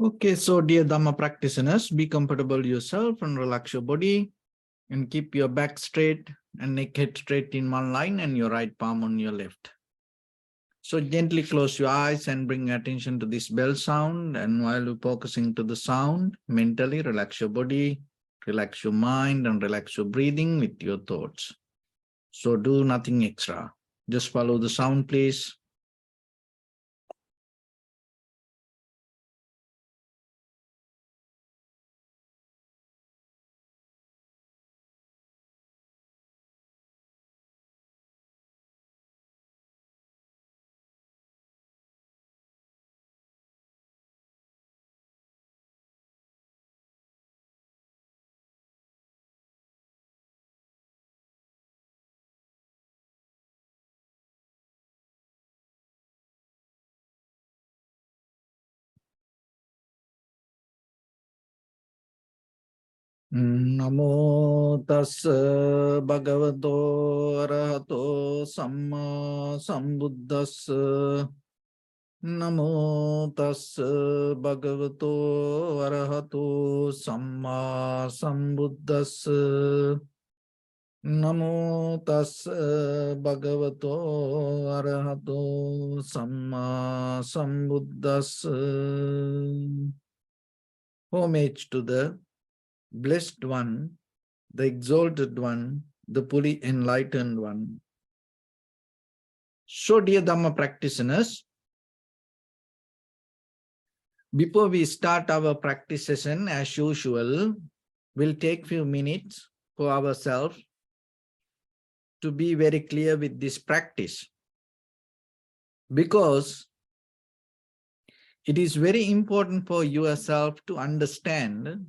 Okay, so dear Dharma practitioners, be comfortable yourself and relax your body and keep your back straight and neck head straight in one line and your right palm on your left. So gently close your eyes and bring attention to this bell sound. And while you're focusing to the sound, mentally relax your body, relax your mind, and relax your breathing with your thoughts. So do nothing extra. Just follow the sound, please. Namo tassa bhagavato arahato samma sambuddhassa. Namo tassa bhagavato arahato samma sambuddhassa. Namo tassa bhagavato arahato samma sambuddhassa. Homage to the Blessed One, the Exalted One, the fully Enlightened One. So, dear Dhamma practitioners, before we start our practice session, as usual, we'll take few minutes for ourselves to be very clear with this practice. Because it is very important for yourself to understand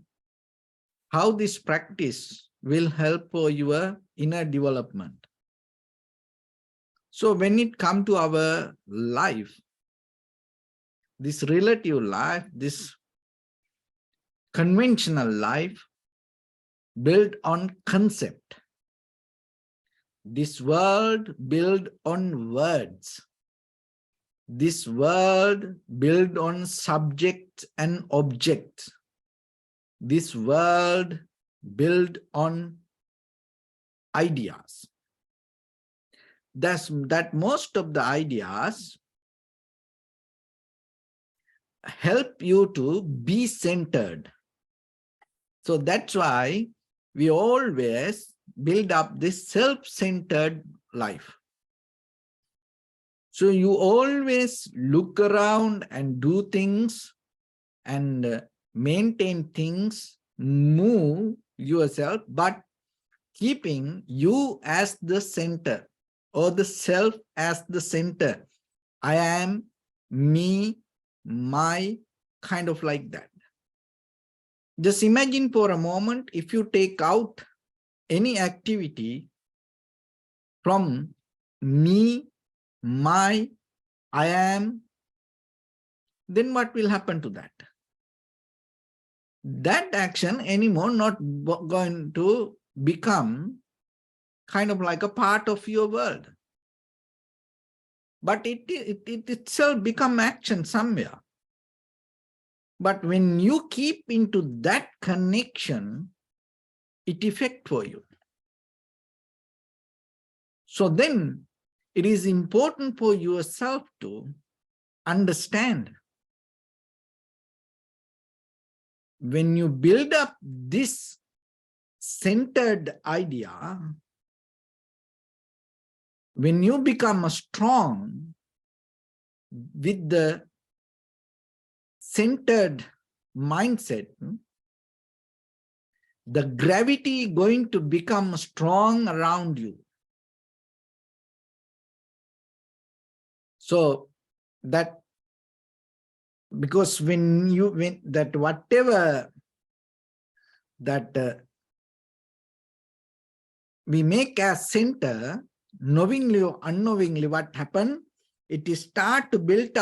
how this practice will help for your inner development. So when it comes to our life, this relative life, this conventional life built on concept, this world built on words, this world built on subject and object, this world built on ideas. That most of the ideas help you to be centered. So that's why we always build up this self-centered life. So you always look around and do things and maintain things, move yourself, but keeping you as the center or the self as the center. I am, me, my, kind of like that. Just imagine for a moment, if you take out any activity from me, my, I am, then what will happen to that? That action anymore not going to become kind of like a part of your world. But it itself become action somewhere. But when you keep into that connection, it effect for you. So then it is important for yourself to understand when you build up this centered idea, when you become strong with the centered mindset, the gravity going to become strong around you. So that, because whatever that we make as center, knowingly or unknowingly, what happened? It is start to build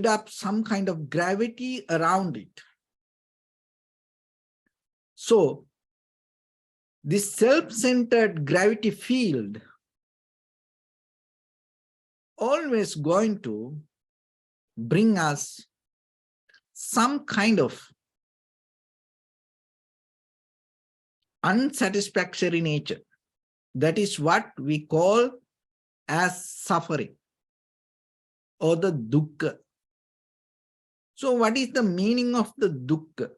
up some kind of gravity around it. So this self-centered gravity field always going to bring us some kind of unsatisfactory nature. That is what we call as suffering or the dukkha. So what is the meaning of the dukkha?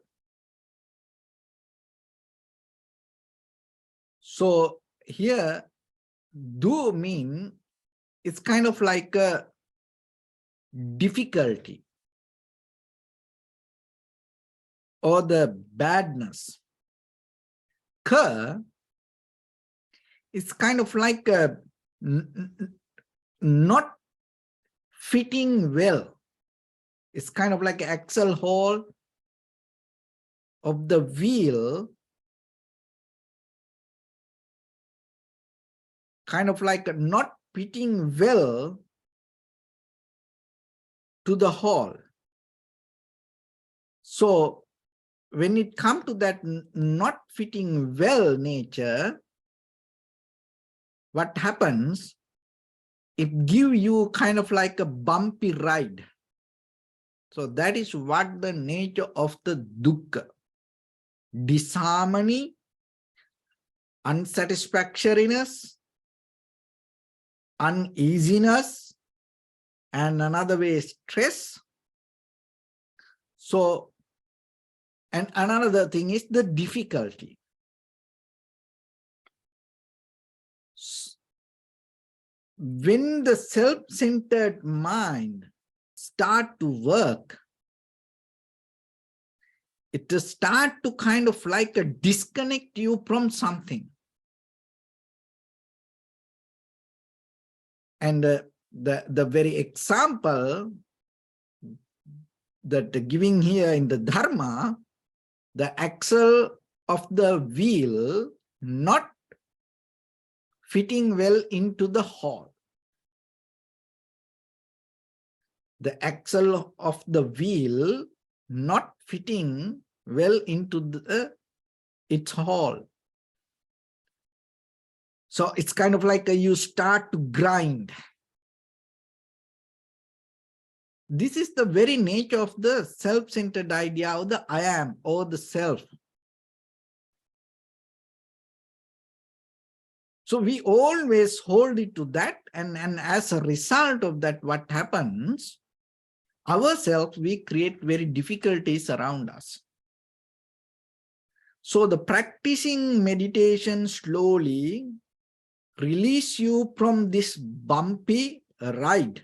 So here, do mean it's kind of like a difficulty or the badness. Ka is kind of like a not fitting well. It's kind of like an axle hole of the wheel, kind of like not fitting well to the hole. So when it comes to that not fitting well nature, what happens? It gives you kind of like a bumpy ride. So that is what the nature of the dukkha. Disharmony, unsatisfactoriness, uneasiness, and another way is stress. So, and another thing is the difficulty. When the self-centered mind start to work, it will start to kind of like a disconnect you from something. And the very example that giving here in the Dharma, the axle of the wheel not fitting well into the hole. The axle of the wheel not fitting well into its hole. So it's kind of like you start to grind. This is the very nature of the self-centered idea of the I am or the self. So we always hold it to that, and as a result of that, what happens? Ourselves, we create very difficulties around us. So the practicing meditation slowly release you from this bumpy ride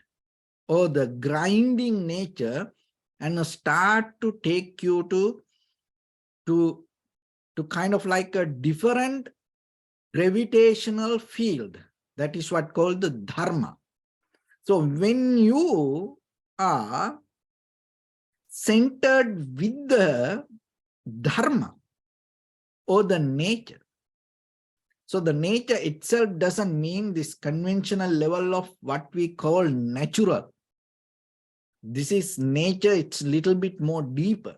or the grinding nature and start to take you to kind of like a different gravitational field. That is what called the Dharma. So when you are centered with the Dharma or the nature, so the nature itself doesn't mean this conventional level of what we call natural. This is nature, it's a little bit more deeper.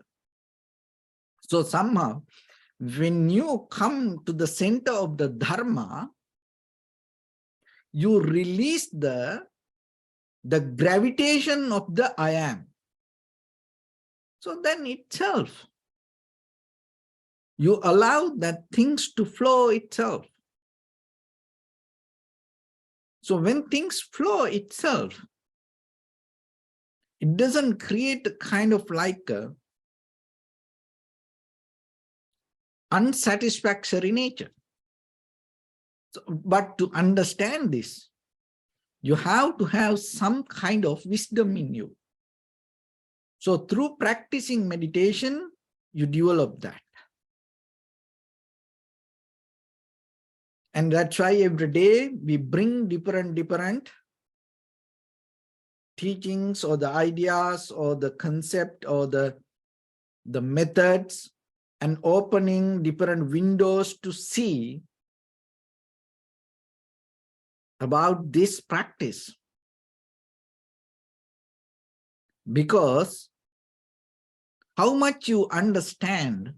So somehow, when you come to the center of the Dharma, you release the gravitation of the I am. So then itself, you allow that things to flow itself. So when things flow itself, it doesn't create a kind of like a unsatisfactory nature. So, but to understand this, you have to have some kind of wisdom in you. So through practicing meditation, you develop that. And that's why every day we bring different teachings or the ideas or the concept or the methods, and opening different windows to see about this practice. Because how much you understand,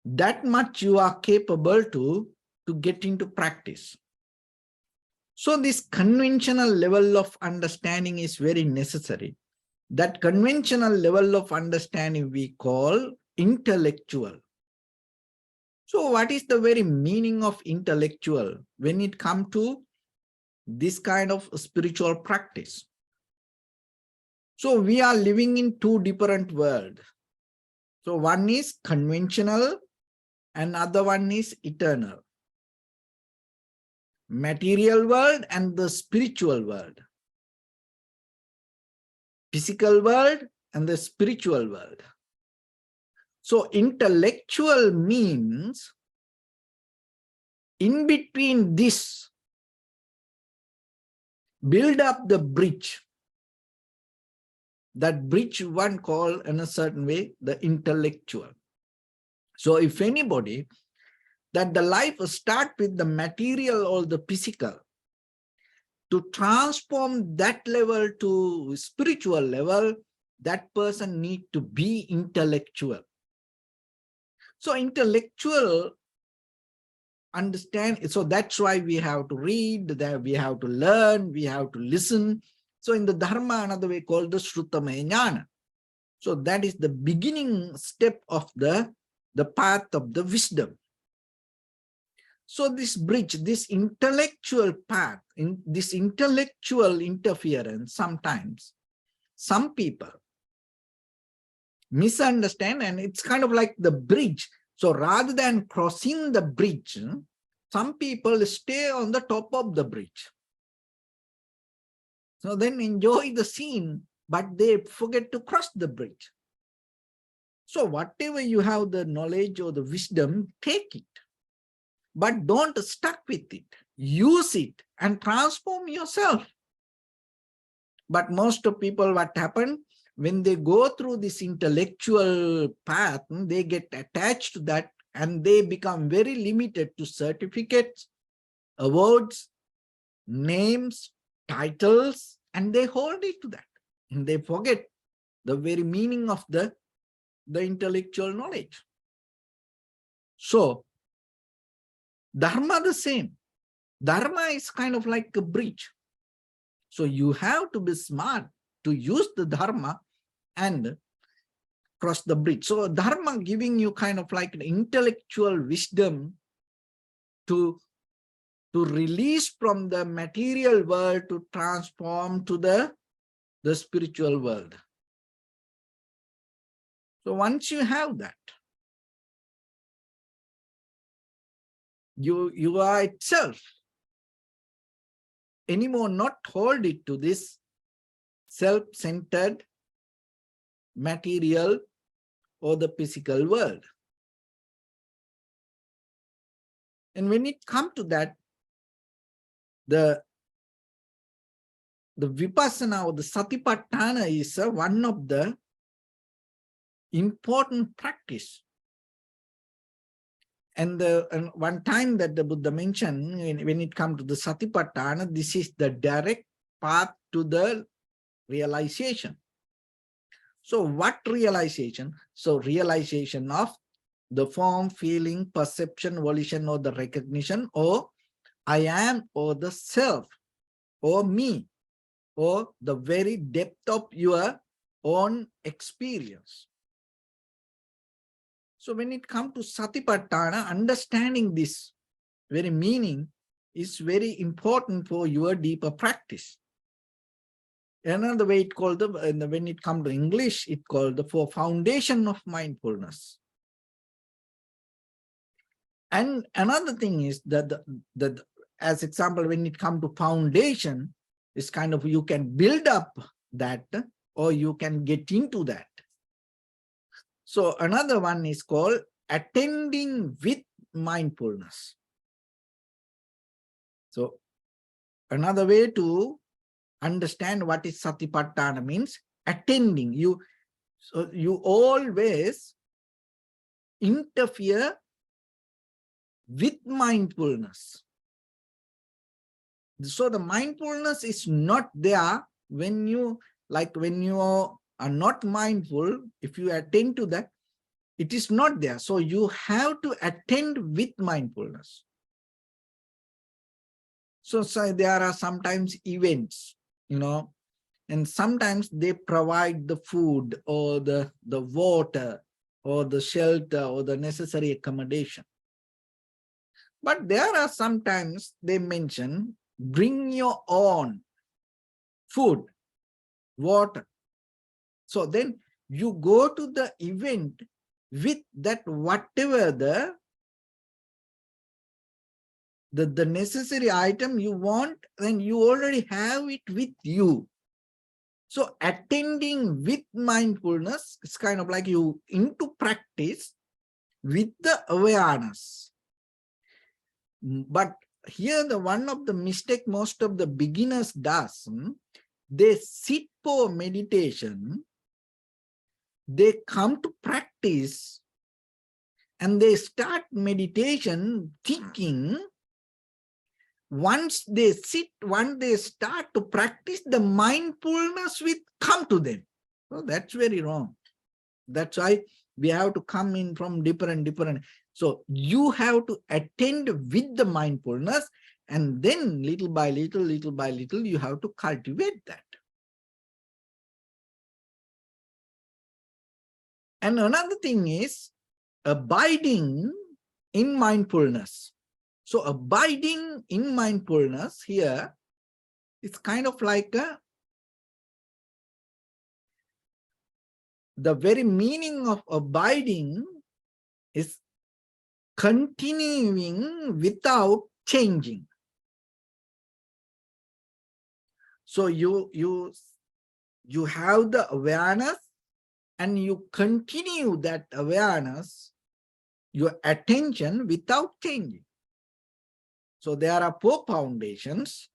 that much you are capable to get into practice. So this conventional level of understanding is very necessary. That conventional level of understanding we call intellectual. So what is the very meaning of intellectual when it comes to this kind of spiritual practice? So we are living in two different worlds. So one is conventional and other one is eternal. Material world and the spiritual world. Physical world and the spiritual world. So intellectual means in between this, build up the bridge. That bridge one call in a certain way, the intellectual. So if anybody, that the life start with the material or the physical, to transform that level to spiritual level, that person need to be intellectual. So intellectual understand, so that's why we have to read, that we have to learn, we have to listen. So in the Dharma, another way called the Shrutamaya Jnana. So that is the beginning step of the path of the wisdom. So this bridge, this intellectual path, in this intellectual interference, sometimes some people misunderstand, and it's kind of like the bridge. So rather than crossing the bridge, some people stay on the top of the bridge. So then enjoy the scene, but they forget to cross the bridge. So whatever you have the knowledge or the wisdom, take it. But don't stuck with it. Use it and transform yourself. But most of people, what happened? When they go through this intellectual path, they get attached to that and they become very limited to certificates, awards, names, titles, and they hold it to that. And they forget the very meaning of the intellectual knowledge. So, Dharma the same. Dharma is kind of like a bridge. So you have to be smart to use the Dharma and cross the bridge. So Dharma giving you kind of like an intellectual wisdom to release from the material world to transform to the spiritual world. So once you have that, you are itself anymore not hold it to this self-centered material or the physical world. And when it comes to that, the vipassana or the satipatthana is one of the important practice. And one time that the Buddha mentioned, when it comes to the satipatthana, this is the direct path to the realization. So what realization? So realization of the form, feeling, perception, volition, or the recognition, or I am, or the self, or me, or the very depth of your own experience. So when it comes to satipatthana, understanding this very meaning is very important for your deeper practice. Another way it called when it comes to English, it called the foundation of mindfulness. And another thing is that as example, when it comes to foundation, it's kind of you can build up that or you can get into that. So another one is called attending with mindfulness. So another way to understand what is satipatthana means attending. So you always interfere with mindfulness. So the mindfulness is not there when you are not mindful. If you attend to that, it is not there. So you have to attend with mindfulness. So there are sometimes events, and sometimes they provide the food or the water or the shelter or the necessary accommodation. But there are sometimes they mention, bring your own food, water. So then you go to the event with that whatever the necessary item you want, then you already have it with you. So attending with mindfulness is kind of like you into practice with the awareness. But here the one of the mistake most of the beginners does, they sit for meditation, they come to practice, and they start meditation thinking once they sit, once they start to practice, the mindfulness will come to them. So that's very wrong. That's why we have to come in from different. So you have to attend with the mindfulness, and then little by little, you have to cultivate that. And another thing is abiding in mindfulness. So abiding in mindfulness here is kind of like the very meaning of abiding is continuing without changing. So you have the awareness and you continue that awareness, your attention without changing. So there are 4 foundations: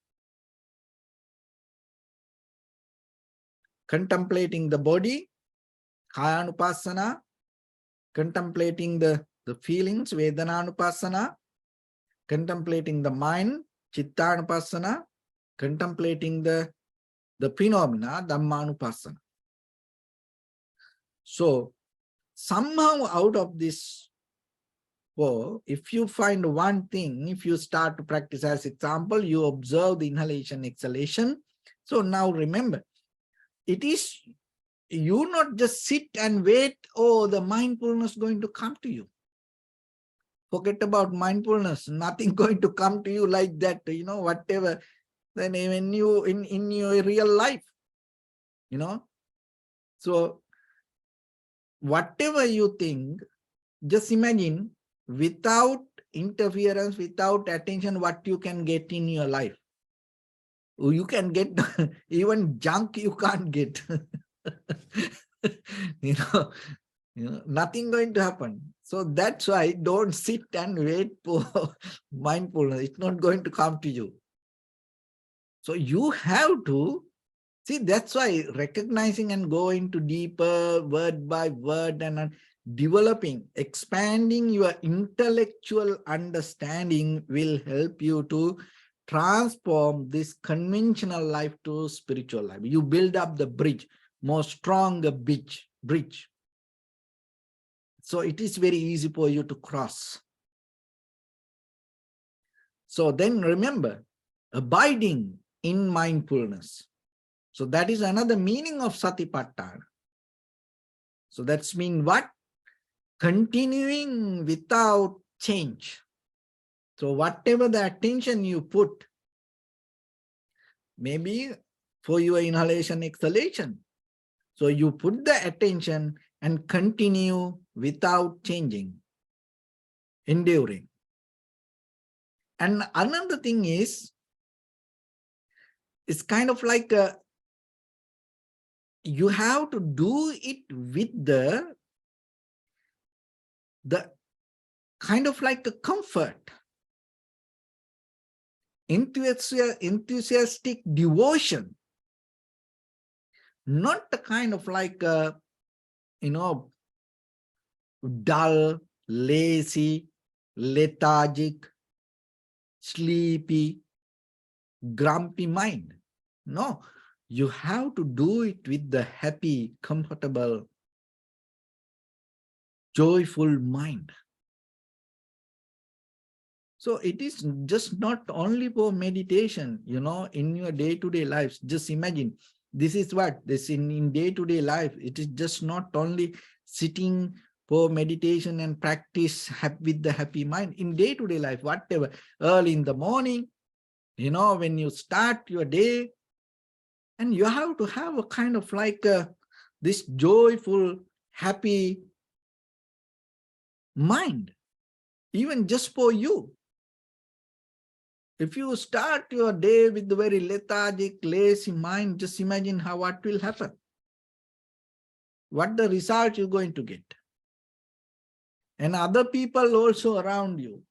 contemplating the body, kayanupassana; contemplating the feelings, vedananupassana; contemplating the mind, chittanupassana; contemplating the phenomena, dhammanupassana. So somehow out of this 4, if you find one thing, if you start to practice, as example, you observe the inhalation, exhalation. So now remember, it is you not just sit and wait, oh, the mindfulness going to come to you. Forget about mindfulness, nothing going to come to you like that, whatever. Then even you in your real life, so whatever you think, just imagine without interference, without attention, what you can get in your life. You can get even junk you can't get. Nothing going to happen. So that's why don't sit and wait for mindfulness. It's not going to come to you. So you have to see, that's why recognizing and going to deeper word by word and developing, expanding your intellectual understanding will help you to transform this conventional life to spiritual life. You build up the bridge, more stronger bridge. So it is very easy for you to cross. So then remember, abiding in mindfulness. So that is another meaning of satipatthana. So that's mean what? Continuing without change. So whatever the attention you put, maybe for your inhalation, exhalation. So you put the attention and continue without changing, enduring. And another thing is, it's kind of like you have to do it with the kind of like a comfort, enthusiastic devotion, not the kind of like dull, lazy, lethargic, sleepy, grumpy mind. No, you have to do it with the happy, comfortable, joyful mind. So it is just not only for meditation, in your day-to-day lives. Just imagine This is what this in day-to-day life. It is just not only sitting for meditation and practice with the happy mind. In day-to-day life, whatever, early in the morning, when you start your day, and you have to have a kind of like this joyful, happy mind, even just for you. If you start your day with a very lethargic, lazy mind, just imagine what will happen. What the result you're going to get. And other people also around you,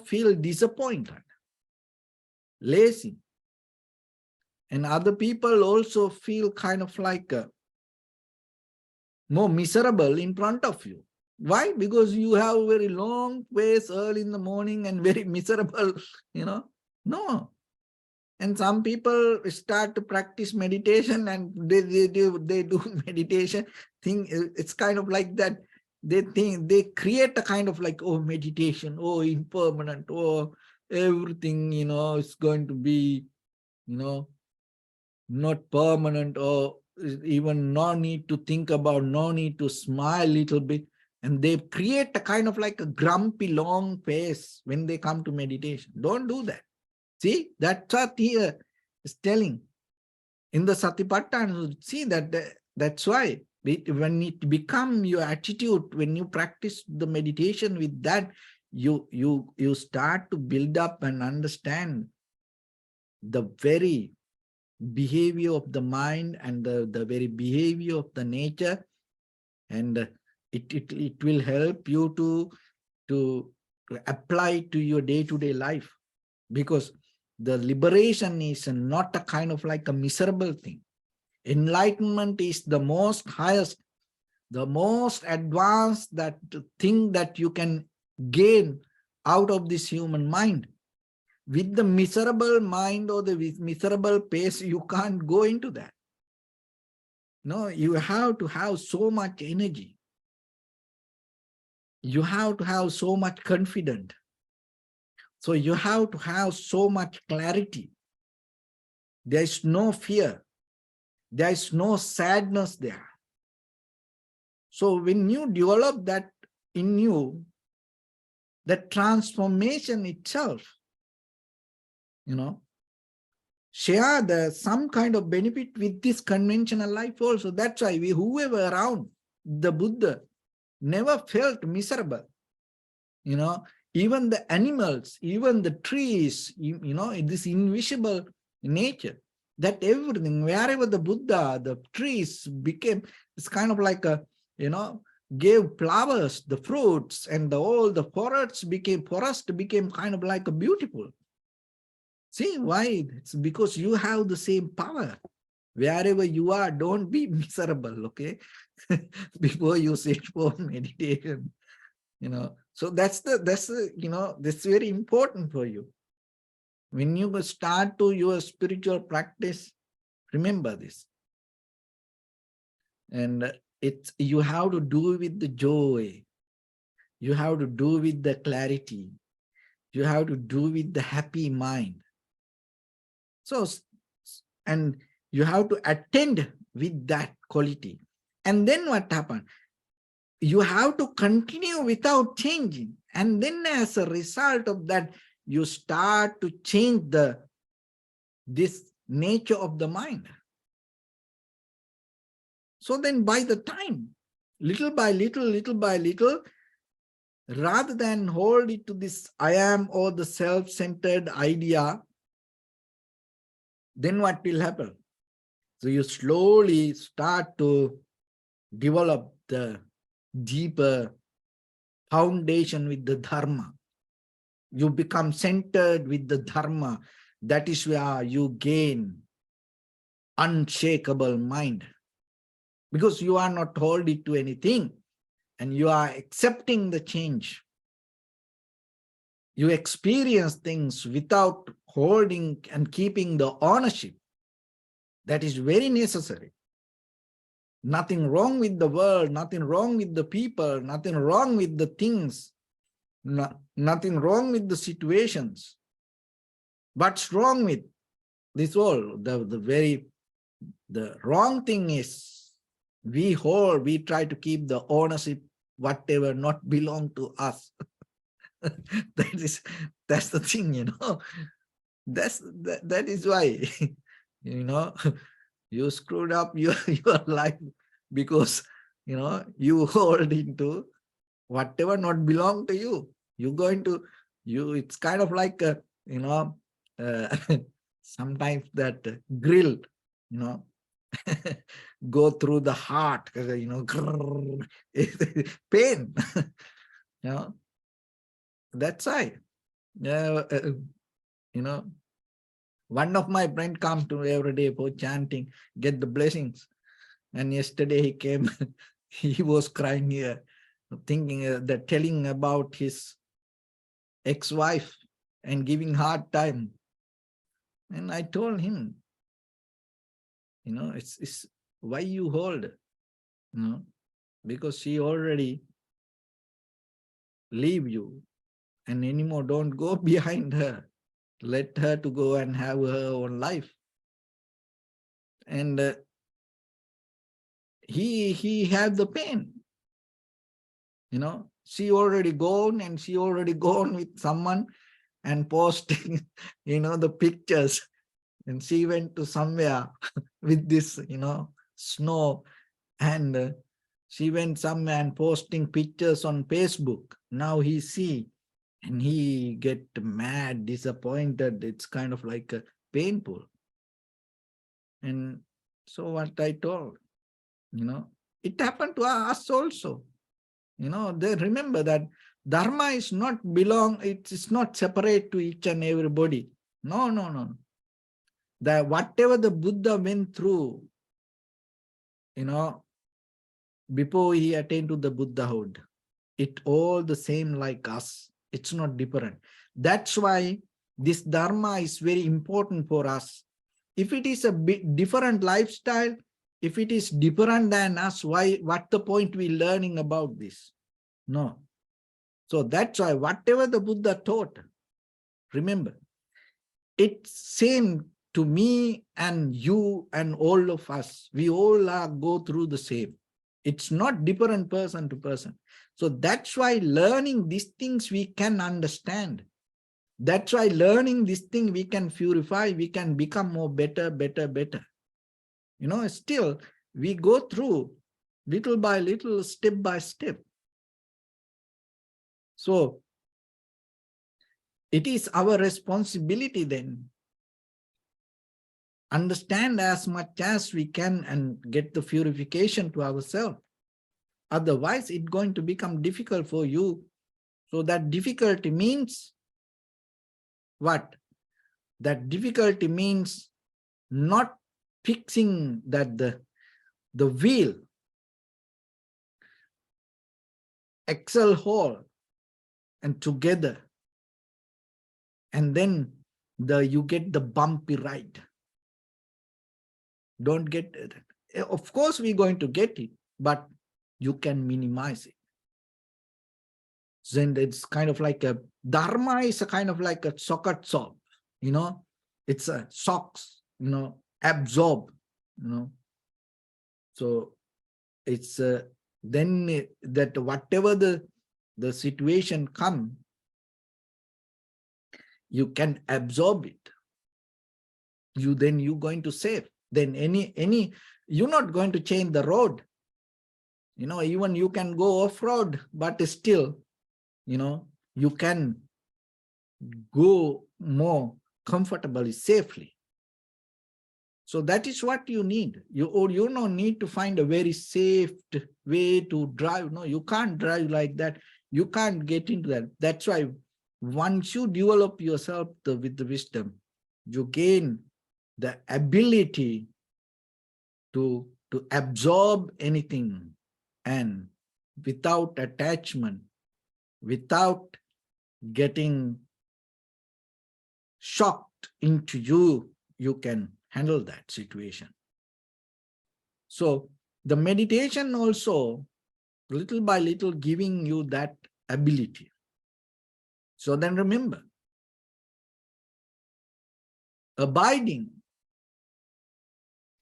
feel disappointed, lazy. And other people also feel kind of like more miserable in front of you. Why? Because you have very long ways early in the morning and very miserable, No. And some people start to practice meditation and they do meditation thing. It's kind of like that. They think they create a kind of like, oh, meditation, oh, impermanent, oh, everything, is going to be, not permanent, or even no need to think about, no need to smile a little bit. And they create a kind of like a grumpy long face when they come to meditation. Don't do that. See, that's what here is telling in the Satipatthana. See that's why when it become your attitude, when you practice the meditation with that, you start to build up and understand the very behavior of the mind and the very behavior of the nature, and it will help you to apply to your day-to-day life, because the liberation is not a kind of like a miserable thing. Enlightenment is the most highest, the most advanced thing that you can gain out of this human mind. With the miserable mind or the miserable pace, you can't go into that. No, you have to have so much energy. You have to have so much confidence. So you have to have so much clarity. There is no fear. There is no sadness there. So when you develop that in you, that transformation itself, share some kind of benefit with this conventional life also. That's why whoever around the Buddha never felt miserable. Even the animals, even the trees, this invisible nature, that everything, wherever the Buddha, the trees became, it's kind of like gave flowers, the fruits, and all the forest became kind of like a beautiful. See why? It's because you have the same power. Wherever you are, don't be miserable, okay? Before you sit for meditation, So that's very important for you. When you start to your spiritual practice, remember this. And you have to do with the joy. You have to do with the clarity. You have to do with the happy mind. So, and you have to attend with that quality. And then what happened? You have to continue without changing. And then as a result of that, you start to change this nature of the mind. So then by the time, little by little, rather than hold it to this I am or the self-centered idea, then what will happen? So you slowly start to develop the deeper foundation with the Dharma. You become centered with the Dharma. That is where you gain unshakable mind. Because you are not holding to anything and you are accepting the change. You experience things without holding and keeping the ownership. That is very necessary. Nothing wrong with the world, nothing wrong with the people, nothing wrong with the things, nothing wrong with the situations. What's wrong with this world? The very The wrong thing is we try to keep the ownership, whatever not belong to us. That's the thing, that is why, you know, you screwed up your life because, you hold into whatever not belong to you. You're going to, it's kind of like, uh, sometimes that grill, you know, go through the heart, grrr, pain, you know, that's why, you know, one of my friend comes to every day for chanting, get the blessings. And yesterday he came, he was crying here, thinking that telling about his ex-wife and giving hard time. And I told him, it's why you hold, because she already leave you, and anymore don't go behind her. Let her to go and have her own life. And he had the pain. She already gone, and she already gone with someone and posting, the pictures. And she went to somewhere with this, snow, and she went somewhere and posting pictures on Facebook. Now he see, and he get mad, disappointed. It's kind of like painful. And so what I told, it happened to us also. They remember that Dharma is not it's not separate to each and everybody. No, no, no. That whatever the Buddha went through, before he attained to the Buddhahood, it all the same like us. It's not different. That's why this Dharma is very important for us. If it is a bit different lifestyle, if it is different than us, what the point we learning about this? No. So that's why whatever the Buddha taught, remember, it's same to me and you and all of us. We all go through the same. It's not different person to person. So that's why learning these things we can understand. That's why learning this thing we can purify, we can become more better. Still we go through little by little, step by step. So it is our responsibility then, understand as much as we can and get the purification to ourselves. Otherwise, it's going to become difficult for you. So that difficulty means what? That difficulty means not fixing that the wheel, axle hole, and together. And then you get the bumpy ride. Don't get it. Of course, we're going to get it, but you can minimize it. Then it's kind of like a Dharma is a kind of like a socket sock, it's a socks, absorb, So it's then that whatever the situation come, you can absorb it. Then you're going to save. Then you're not going to change the road. Even you can go off-road, but still, you can go more comfortably, safely. So that is what you need. You don't need to find a very safe way to drive. No, you can't drive like that. You can't get into that. That's why once you develop yourself with the wisdom, you gain the ability to absorb anything, and without attachment, without getting shocked into you, you can handle that situation. So the meditation also, little by little, giving you that ability. So then remember, abiding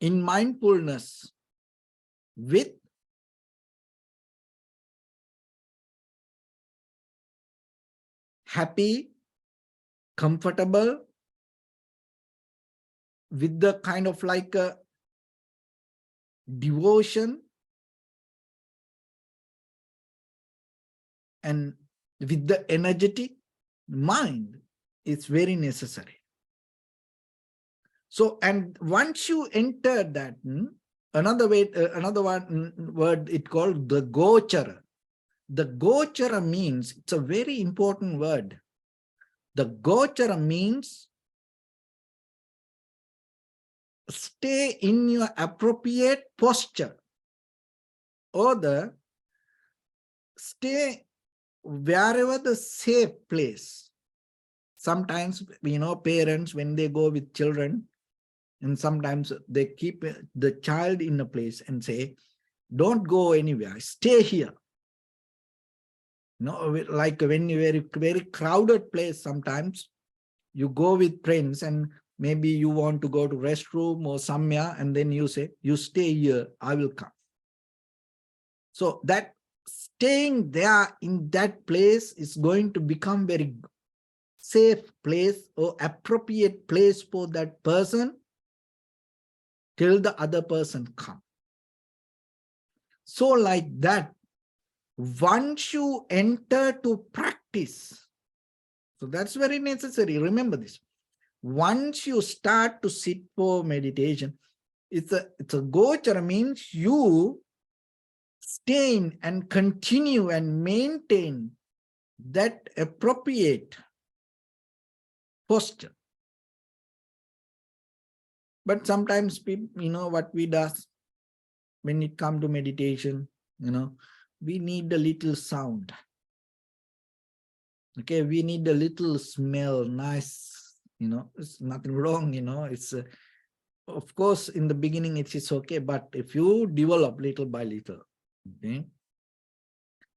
in mindfulness with happy, comfortable, with the kind of like a devotion, and with the energetic mind, it's very necessary. So, and once you enter that, another word it called the gochara. The gochara means, it's a very important word. The gochara means stay in your appropriate posture, or the stay wherever the safe place. Sometimes, parents, when they go with children, and sometimes they keep the child in a place and say, don't go anywhere, stay here. Like when you're very, very crowded place, sometimes you go with friends and maybe you want to go to restroom or somewhere, and then you say, you stay here, I will come. So that staying there in that place is going to become very safe place or appropriate place for that person till the other person comes. So like that, once you enter to practice, so that's very necessary, remember this. Once you start to sit for meditation, it's a gochara, means you stay in and continue and maintain that appropriate posture. But sometimes people, what we do when it comes to meditation, we need a little sound. Okay, we need a little smell, nice, it's nothing wrong, it's of course in the beginning it is okay, but if you develop little by little, okay,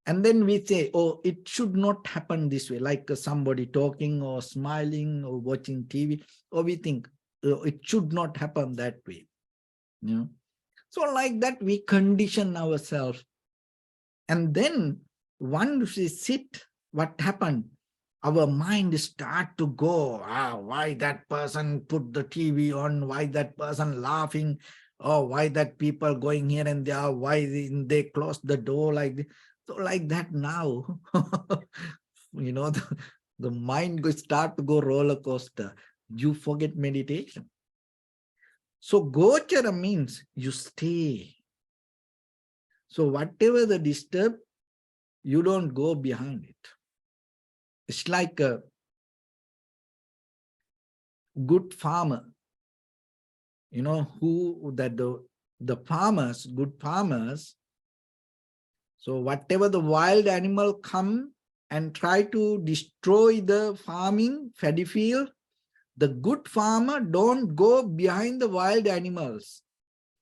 and then we say, oh, it should not happen this way, like somebody talking or smiling or watching TV, or we think, oh, it should not happen that way. So like that, we condition ourselves. And then once we sit, what happened? Our mind start to go, why that person put the TV on, why that person laughing, or why that people going here and there, why they close the door like this. So like that now, the mind will start to go roller coaster. You forget meditation. So gochara means you stay. So whatever the disturb, you don't go behind it. It's like a good farmer, the farmers, good farmers. So whatever the wild animal come and try to destroy the farming paddy field, the good farmer don't go behind the wild animals.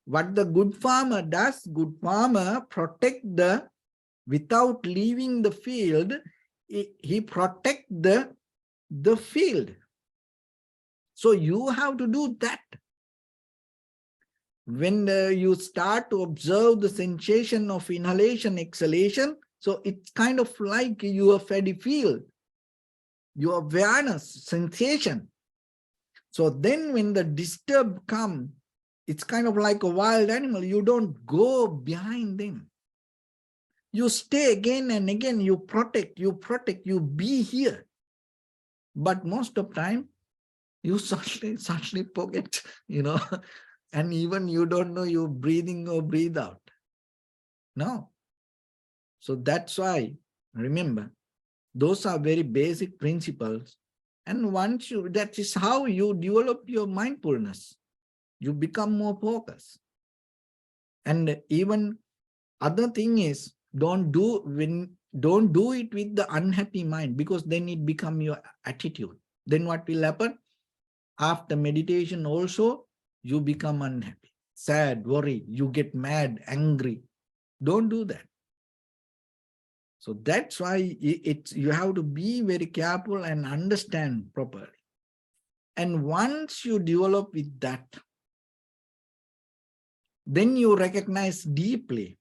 What the good farmer does, good farmer protect without leaving the field, he protect the field. So you have to do that. When you start to observe the sensation of inhalation, exhalation, so it's kind of like your paddy field, your awareness, sensation. So then when the disturb come, it's kind of like a wild animal. You don't go behind them. You stay again and again, you protect, you be here. But most of the time, you suddenly forget, and even you don't know you're breathing or breathe out. No. So that's why, remember, those are very basic principles. And once that is how you develop your mindfulness. You become more focused. And even other thing is, don't do it with the unhappy mind, because then it becomes your attitude. Then what will happen? After meditation also, you become unhappy, sad, worried, you get mad, angry. Don't do that. So that's why you have to be very careful and understand properly. And once you develop with that, then you recognize deeply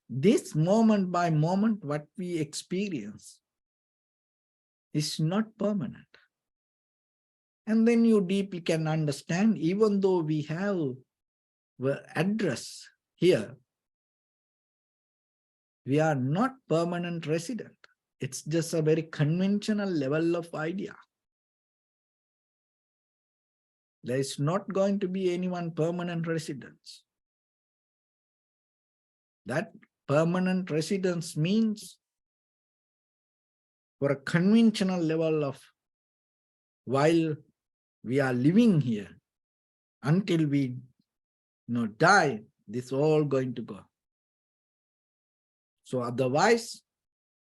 this moment by moment what we experience is not permanent. And then you deeply can understand, even though we have the address here, we are not permanent resident. It's just a very conventional level of idea. There is not going to be anyone permanent residence. That permanent residence means for a conventional level of while we are living here, until we die, this all going to go. So otherwise,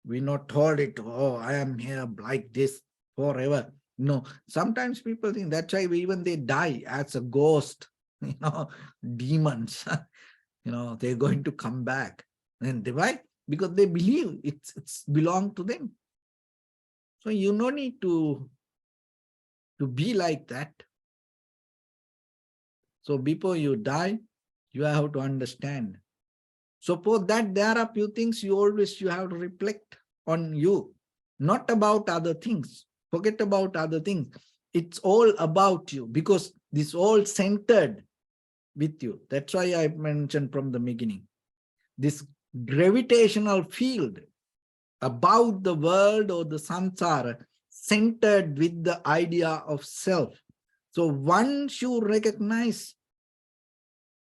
we not hold it, oh, I am here like this forever. No, sometimes people think that's why even they die as a ghost, demons, they're going to come back. And why? Because they believe it's belong to them. So you no need to be like that. So before you die, you have to understand. So for that, there are few things you have to reflect on you, not about other things. Forget about other things. It's all about you, because this all centered with you. That's why I mentioned from the beginning, this gravitational field about the world or the samsara centered with the idea of self. So once you recognize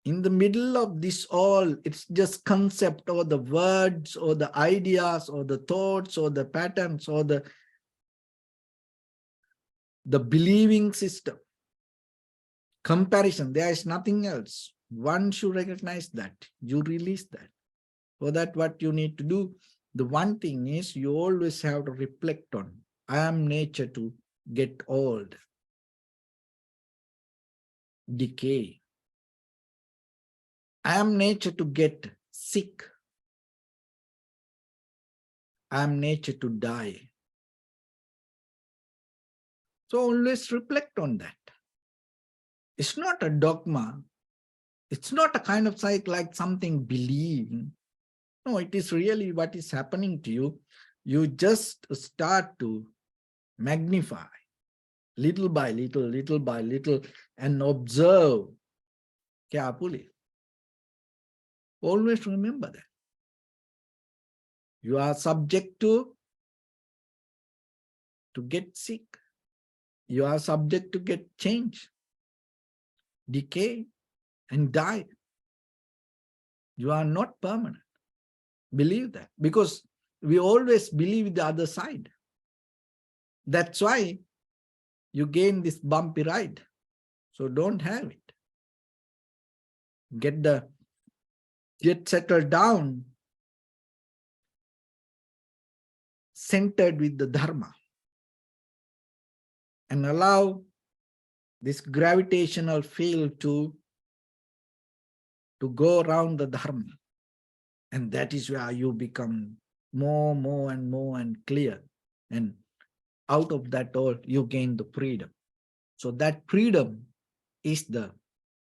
in the middle of this all, it's just concept or the words or the ideas or the thoughts or the patterns or the believing system. Comparison, there is nothing else. Once you recognize that, you release that. For that, what you need to do, the one thing is you always have to reflect on, I am nature to get old, decay. I am nature to get sick. I am nature to die. So always reflect on that. It's not a dogma. It's not a kind of like something believing. No, it is really what is happening to you. You just start to magnify little by little, and observe carefully. Always remember that. You are subject to get sick. You are subject to get change, decay, and die. You are not permanent. Believe that, because we always believe the other side. That's why you gain this bumpy ride. So don't have it. Get settled down, centered with the Dharma, and allow this gravitational field to go around the Dharma. And that is where you become more and clear. And out of that all, you gain the freedom. So that freedom is the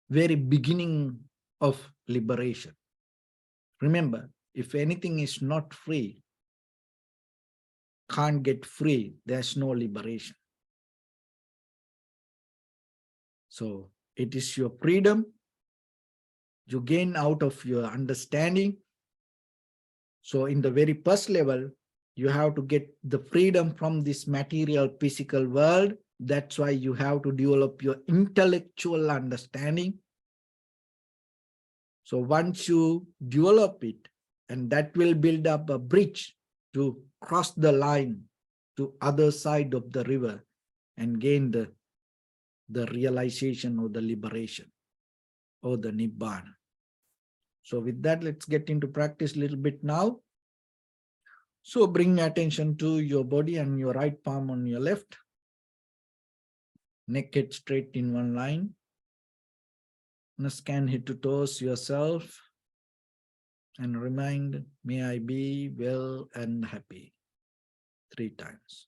very beginning of liberation. Remember, if anything is not free, can't get free, there's no liberation. So it is your freedom you gain out of your understanding. So in the very first level, you have to get the freedom from this material physical world. That's why you have to develop your intellectual understanding. So once you develop it, and that will build up a bridge to cross the line to other side of the river and gain the realization or the liberation or the Nibbana. So with that, let's get into practice a little bit now. So bring attention to your body and your right palm on your left. Neck head straight in one line. Now scan head to toes yourself and remind, may I be well and happy 3 times.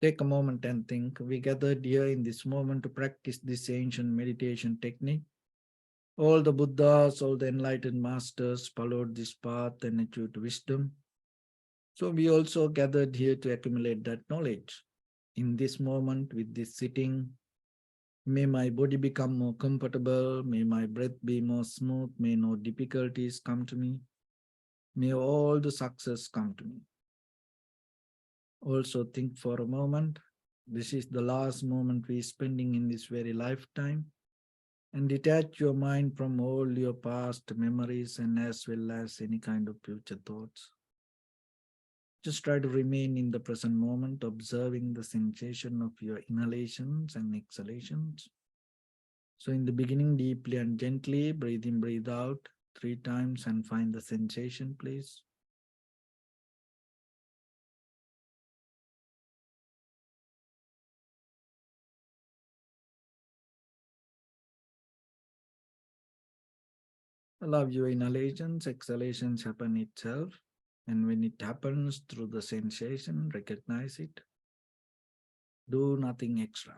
Take a moment and think. We gathered here in this moment to practice this ancient meditation technique. All the Buddhas, all the enlightened masters followed this path and achieved wisdom. So we also gathered here to accumulate that knowledge. In this moment, with this sitting, may my body become more comfortable, may my breath be more smooth, may no difficulties come to me, may all the success come to me. Also think for a moment, this is the last moment we are spending in this very lifetime, and detach your mind from all your past memories and as well as any kind of future thoughts. Just try to remain in the present moment, observing the sensation of your inhalations and exhalations. So in the beginning, deeply and gently, breathe in, breathe out 3 times and find the sensation, please. Allow your inhalations, exhalations happen itself. And when it happens through the sensation, recognize it. Do nothing extra.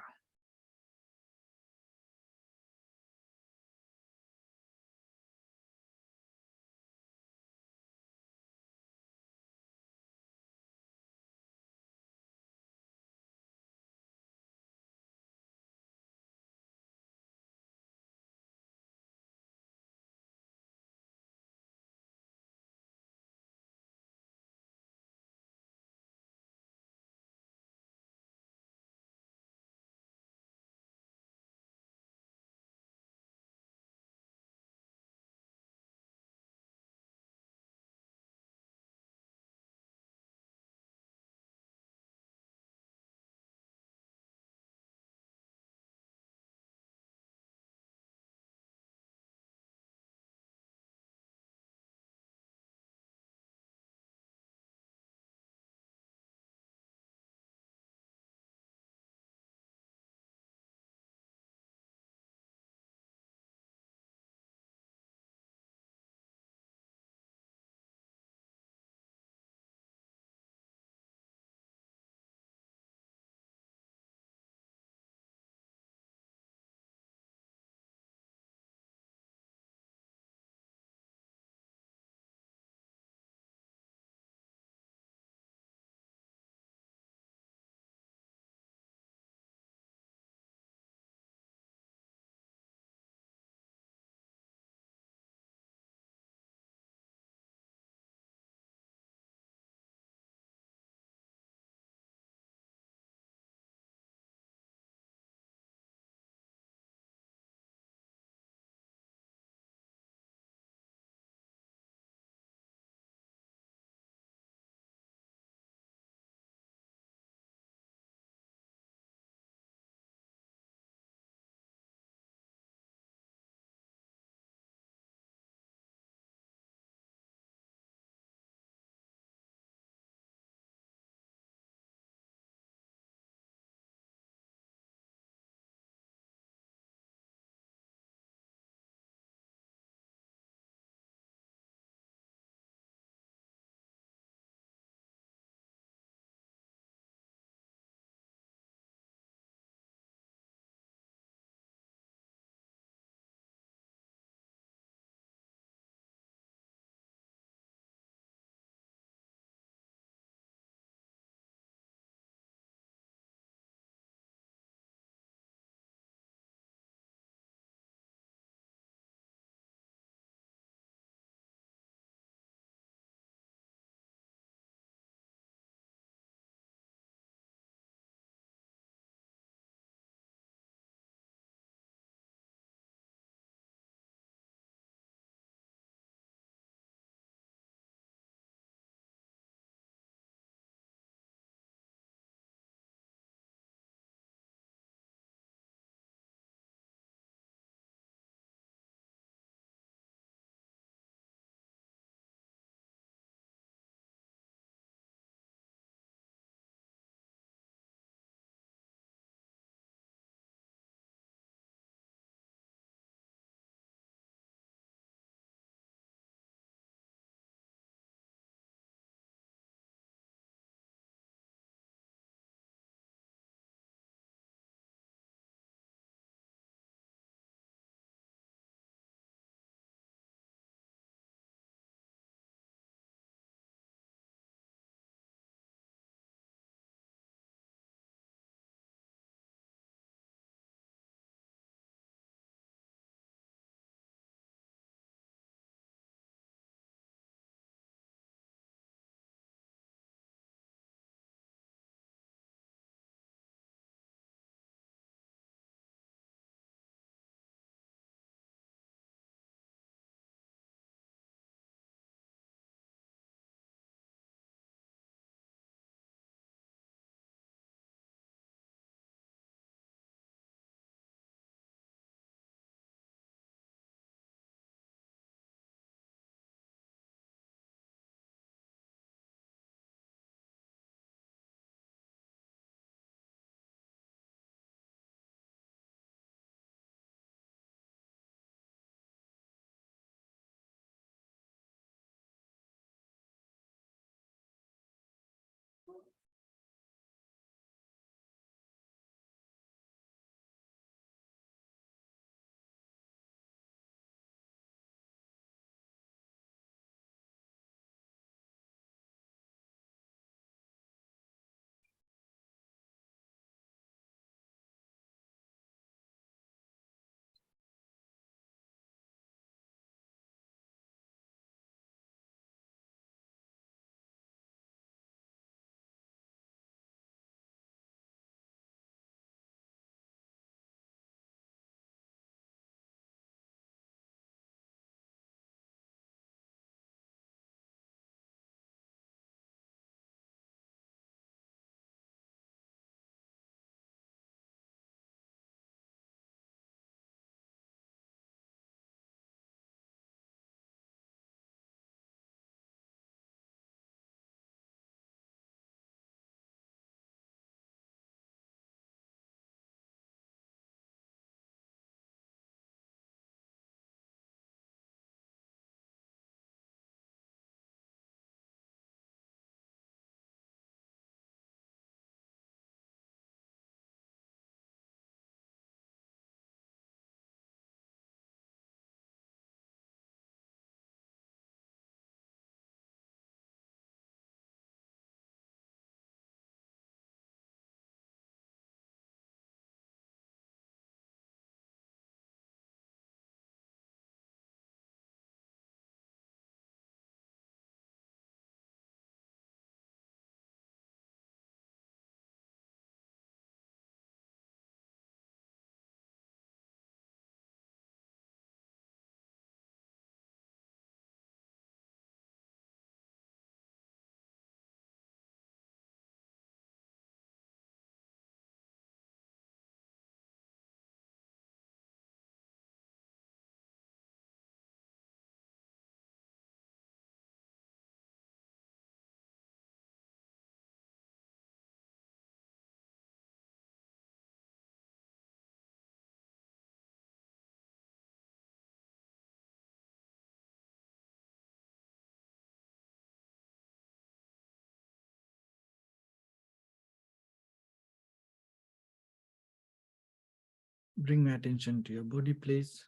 Bring my attention to your body, please.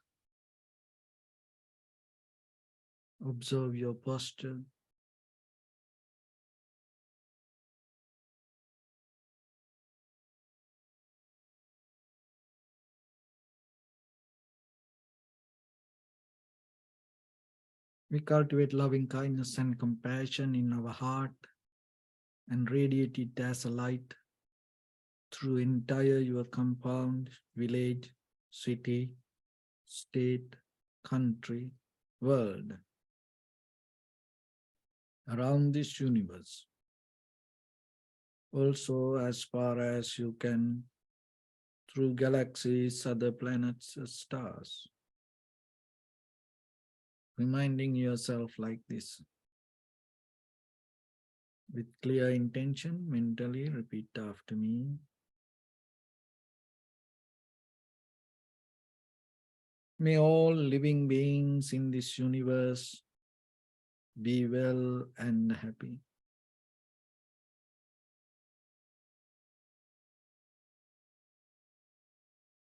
Observe your posture. We cultivate loving kindness and compassion in our heart and radiate it as a light through entire your compound, village, city, state, country, world, around this universe. Also, as far as you can, through galaxies, other planets, stars. Reminding yourself like this. With clear intention, mentally repeat after me. May all living beings in this universe be well and happy.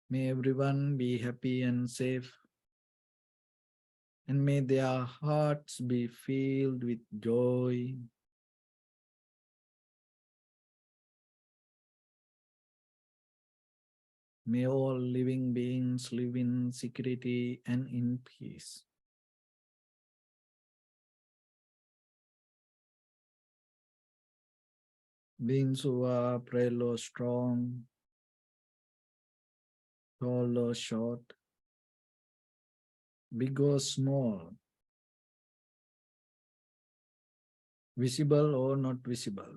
May everyone be happy and safe. And may their hearts be filled with joy. May all living beings live in security and in peace. Beings who are frail or strong, tall or short, big or small, visible or not visible,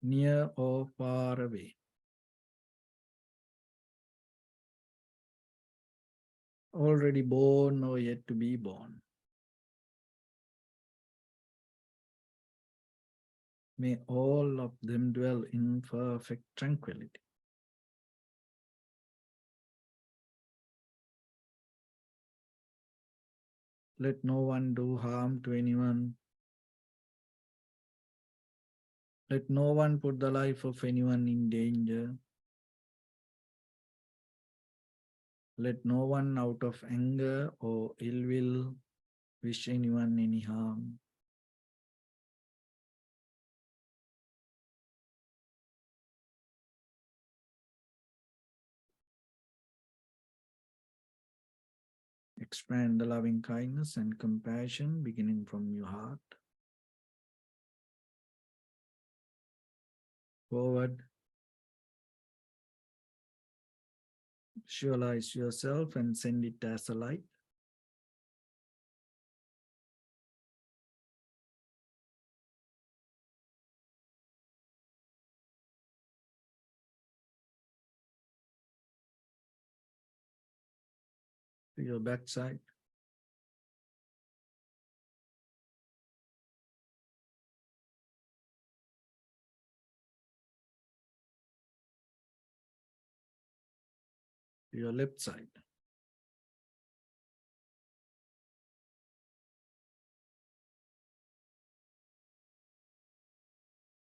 near or far away. Already born or yet to be born. May all of them dwell in perfect tranquility. Let no one do harm to anyone. Let no one put the life of anyone in danger. Let no one out of anger or ill will wish anyone any harm. Expand the loving kindness and compassion beginning from your heart. Forward. Visualize yourself and send it as a light. To your backside. To your left side.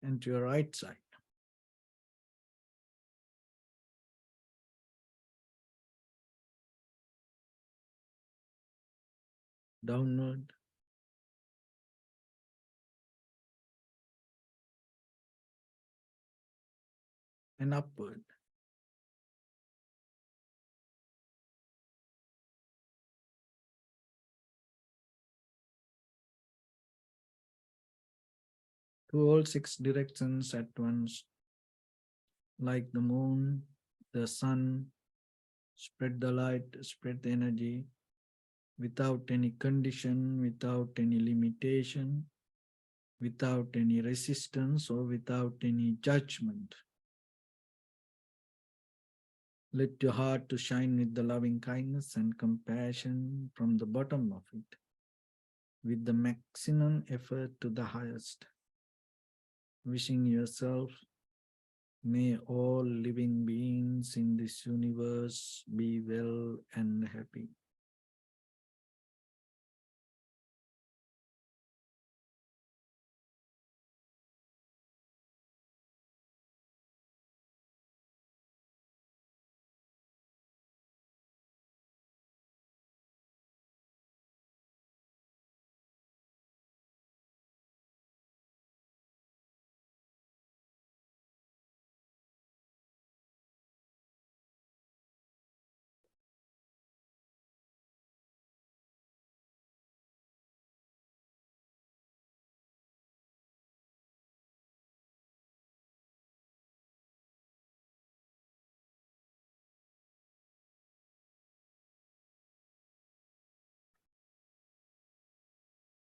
And to your right side. Downward. And upward. To all 6 directions at once. Like the moon, the sun, spread the light, spread the energy, without any condition, without any limitation, without any resistance or without any judgment. Let your heart to shine with the loving kindness and compassion from the bottom of it, with the maximum effort to the highest. Wishing yourself, may all living beings in this universe be well and happy.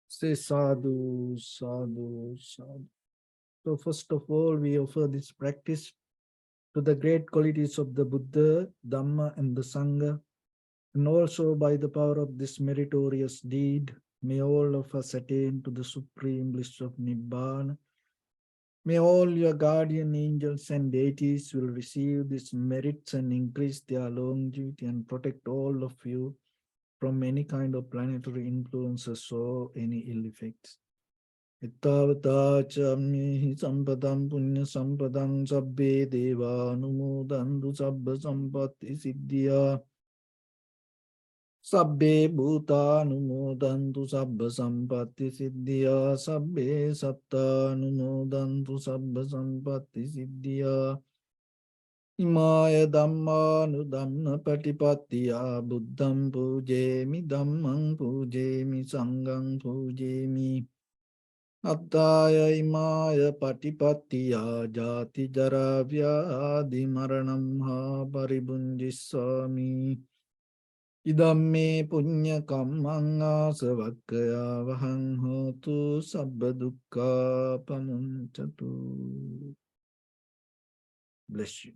Say sadhu, sadhu, sadhu. So first of all, we offer this practice to the great qualities of the Buddha, Dhamma, and the Sangha. And also by the power of this meritorious deed, may all of us attain to the supreme bliss of Nibbana. May all your guardian angels and deities will receive these merits and increase their longevity and protect all of you from any kind of planetary influences or any ill effects. Ittavata chammi sampadam punya sampadam sabbe deva anumodantu sabba sampatti siddhya. Sabbe bhuta anumodantu sabba sampatti siddhya. Sabbe satta anumodantu sabba sampatti siddhya. Imaya dhamma nudhamma patipattiya buddham pujemi dhammam pujemi sangham pujemi. Attaya imaya patipattiya jati jara vyadi maranam ha paribunjissami. Idamme punya kammang asavakkaya vahang hotu sabba dukkha pamuncatu. Bless you.